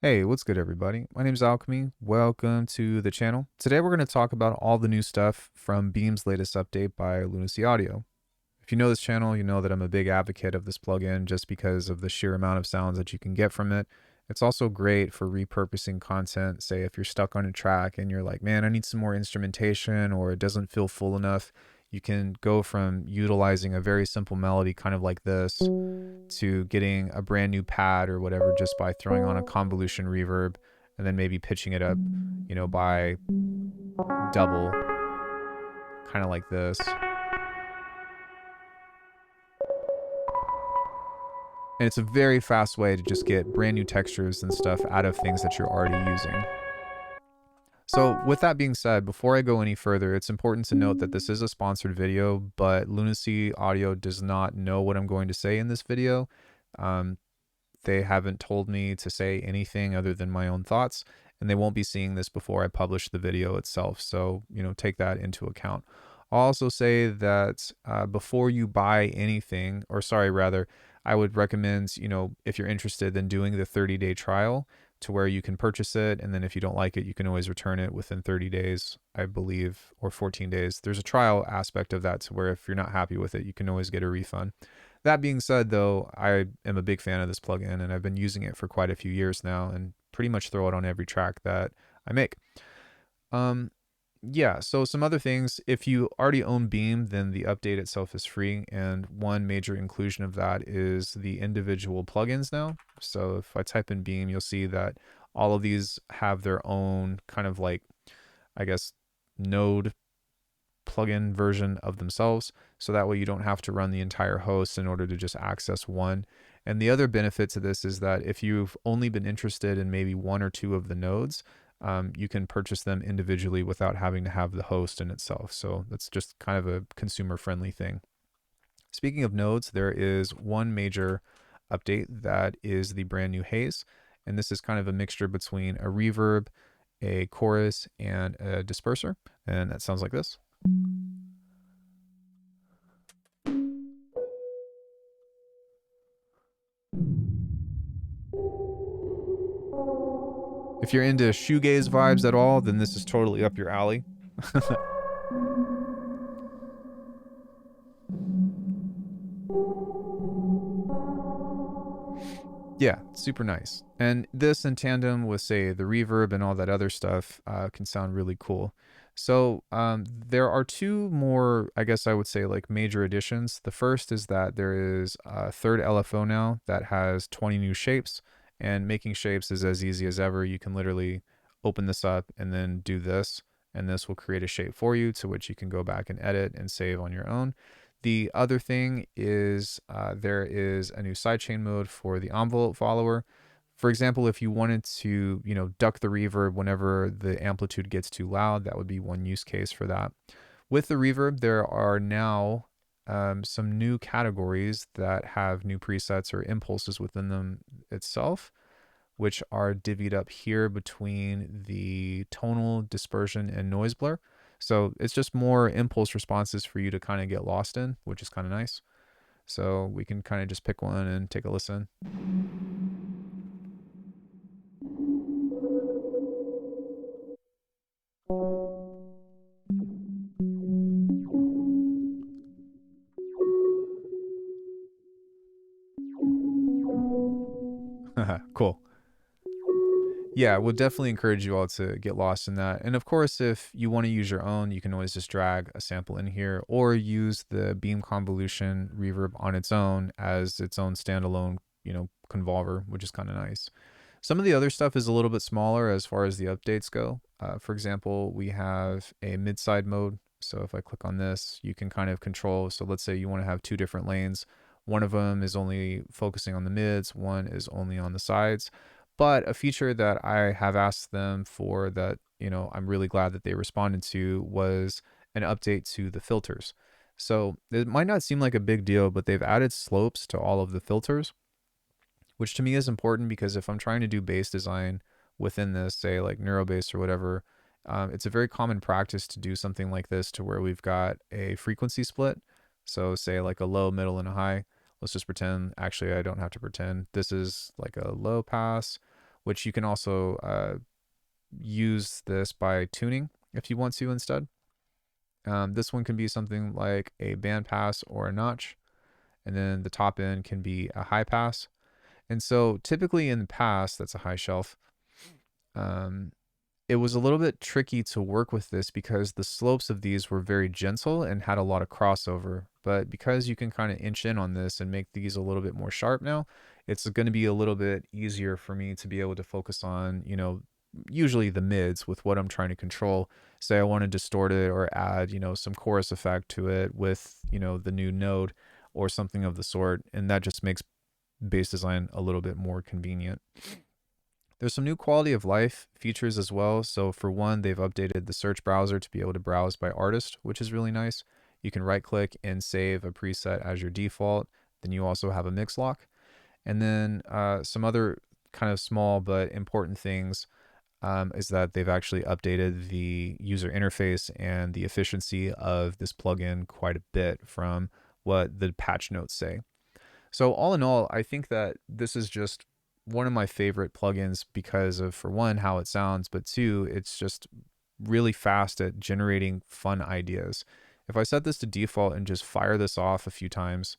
Hey, what's good, everybody? My name is Alckemy. Welcome to the channel. Today, we're going to talk about all the new stuff from Beam's latest update by Lunacy Audio. If you know this channel, you know that I'm a big advocate of this plugin just because of the sheer amount of sounds that you can get from it. It's also great for repurposing content. Say, if you're stuck on a track and you're like, man, I need some more instrumentation, or it doesn't feel full enough, you can go from utilizing a very simple melody, kind of like this, to getting a brand new pad or whatever just by throwing on a convolution reverb and then maybe pitching it up, by double, kind of like this. And it's a very fast way to just get brand new textures and stuff out of things that you're already using. So with that being said, before I go any further, it's important to note that this is a sponsored video, but Lunacy Audio does not know what I'm going to say in this video. They haven't told me to say anything other than my own thoughts, and they won't be seeing this before I publish the video itself. So, take that into account. I'll also say that before you buy anything, or sorry, rather, I would recommend, if you're interested, then doing the 30-day trial to where you can purchase it. And then if you don't like it, you can always return it within 30 days, I believe, or 14 days. There's a trial aspect of that to where if you're not happy with it, you can always get a refund. That being said, though, I am a big fan of this plugin, and I've been using it for quite a few years now and pretty much throw it on every track that I make. Yeah, so some other things. If you already own Beam, then the update itself is free, and one major inclusion of that is the individual plugins now. So if I type in Beam, you'll see that all of these have their own kind of like, I guess, node plugin version of themselves, so that way you don't have to run the entire host in order to just access one. And the other benefit to this is that if you've only been interested in maybe one or two of the nodes, you can purchase them individually without having to have the host in itself. So that's just kind of a consumer friendly thing. Speaking of nodes, there is one major update that is the brand new haze, and this is kind of a mixture between a reverb, a chorus, and a disperser, and that sounds like this. If you're into shoegaze vibes at all, then this is totally up your alley. Yeah, super nice. And this in tandem with, say, the reverb and all that other stuff can sound really cool. So there are two more, I guess I would say, like major additions. The first is that there is a third LFO now that has 20 new shapes, and making shapes is as easy as ever. You can literally open this up and then do this, and this will create a shape for you to which you can go back and edit and save on your own. The other thing is there is a new sidechain mode for the envelope follower. For example, if you wanted to, duck the reverb whenever the amplitude gets too loud, that would be one use case for that. With the reverb, there are now some new categories that have new presets or impulses within them itself, which are divvied up here between the tonal, dispersion, and noise blur. So it's just more impulse responses for you to kind of get lost in, which is kind of nice. So we can kind of just pick one and take a listen. Cool. Yeah, we'll definitely encourage you all to get lost in that. And of course, if you want to use your own, you can always just drag a sample in here or use the Beam convolution reverb on its own as its own standalone, convolver, which is kind of nice. Some of the other stuff is a little bit smaller as far as the updates go. For example, we have a mid-side mode. So if I click on this, you can kind of control. So let's say you want to have two different lanes. One of them is only focusing on the mids, one is only on the sides. But a feature that I have asked them for that, I'm really glad that they responded to was an update to the filters. So it might not seem like a big deal, but they've added slopes to all of the filters, which to me is important because if I'm trying to do bass design within this, say like neurobass or whatever, it's a very common practice to do something like this to where we've got a frequency split. So say like a low, middle, and a high. Let's just pretend, actually I don't have to pretend. This is like a low pass. which you can also use this by tuning if you want to instead. This one can be something like a bandpass or a notch, and then the top end can be a high pass. And so typically in the past, that's a high shelf. Um, it was a little bit tricky to work with this because the slopes of these were very gentle and had a lot of crossover. But because you can kind of inch in on this and make these a little bit more sharp now, it's going to be a little bit easier for me to be able to focus on, usually the mids with what I'm trying to control. Say I want to distort it or add, some chorus effect to it with, the new node or something of the sort. And that just makes bass design a little bit more convenient. There's some new quality of life features as well. So for one, they've updated the search browser to be able to browse by artist, which is really nice. You can right click and save a preset as your default. Then you also have a mix lock. And then some other kind of small but important things is that they've actually updated the user interface and the efficiency of this plugin quite a bit from what the patch notes say. So all in all, I think that this is just one of my favorite plugins because of, for one, how it sounds, but two, it's just really fast at generating fun ideas. If I set this to default and just fire this off a few times,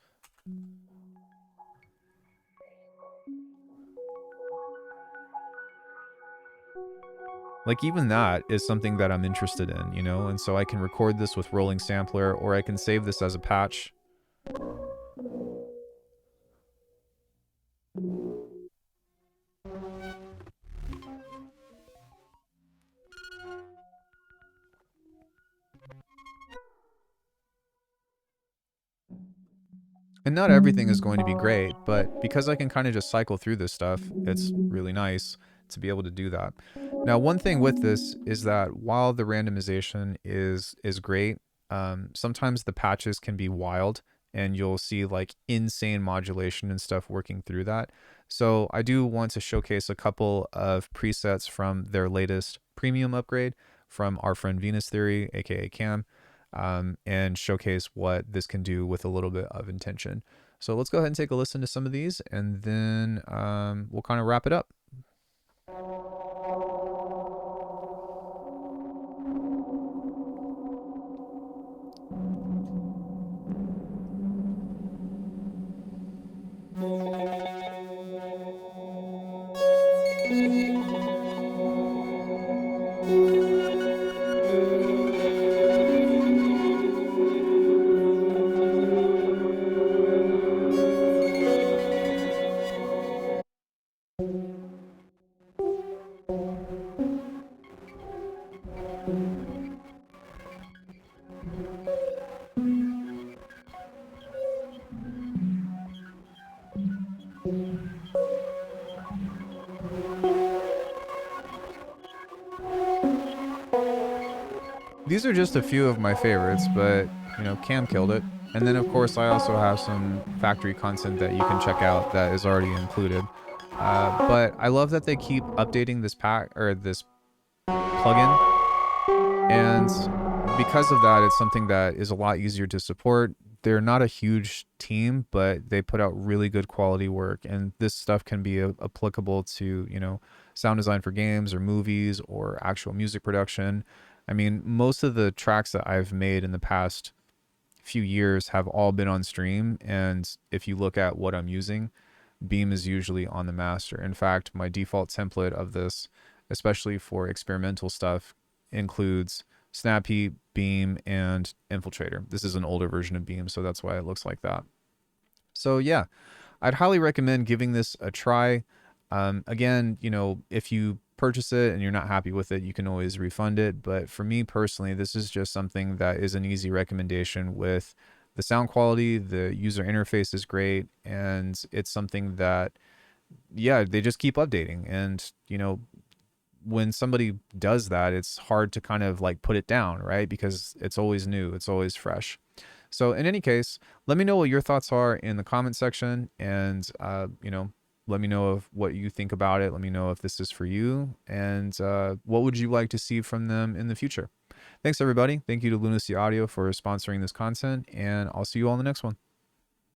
like even that is something that I'm interested in, and so I can record this with rolling sampler, or I can save this as a patch. And not everything is going to be great, but because I can kind of just cycle through this stuff, it's really nice to be able to do that. Now, one thing with this is that while the randomization is great, sometimes the patches can be wild and you'll see like insane modulation and stuff working through that. So I do want to showcase a couple of presets from their latest premium upgrade from our friend Venus Theory, aka Cam. And showcase what this can do with a little bit of intention. So let's go ahead and take a listen to some of these, and then we'll kind of wrap it up. These are just a few of my favorites, but Cam killed it. And then of course I also have some factory content that you can check out that is already included. But I love that they keep updating this pack or this plugin, and because of that, it's something that is a lot easier to support. They're not a huge team, but they put out really good quality work, and this stuff can be applicable to sound design for games or movies or actual music production. I mean, most of the tracks that I've made in the past few years have all been on stream, and if you look at what I'm using, Beam is usually on the master. In fact, my default template of this, especially for experimental stuff, includes Snappy, Beam, and Infiltrator. This is an older version of Beam, so that's why it looks like that. So yeah, I'd highly recommend giving this a try. Again, if you purchase it and you're not happy with it, you can always refund it. But for me personally, this is just something that is an easy recommendation with the sound quality, the user interface is great, and it's something that, yeah, they just keep updating. And, when somebody does that, it's hard to kind of like put it down, right? Because it's always new, it's always fresh. So in any case, let me know what your thoughts are in the comment section, and let me know of what you think about it. Let me know if this is for you, and what would you like to see from them in the future. Thanks everybody. Thank you to Lunacy Audio for sponsoring this content, and I'll see you all in the next one.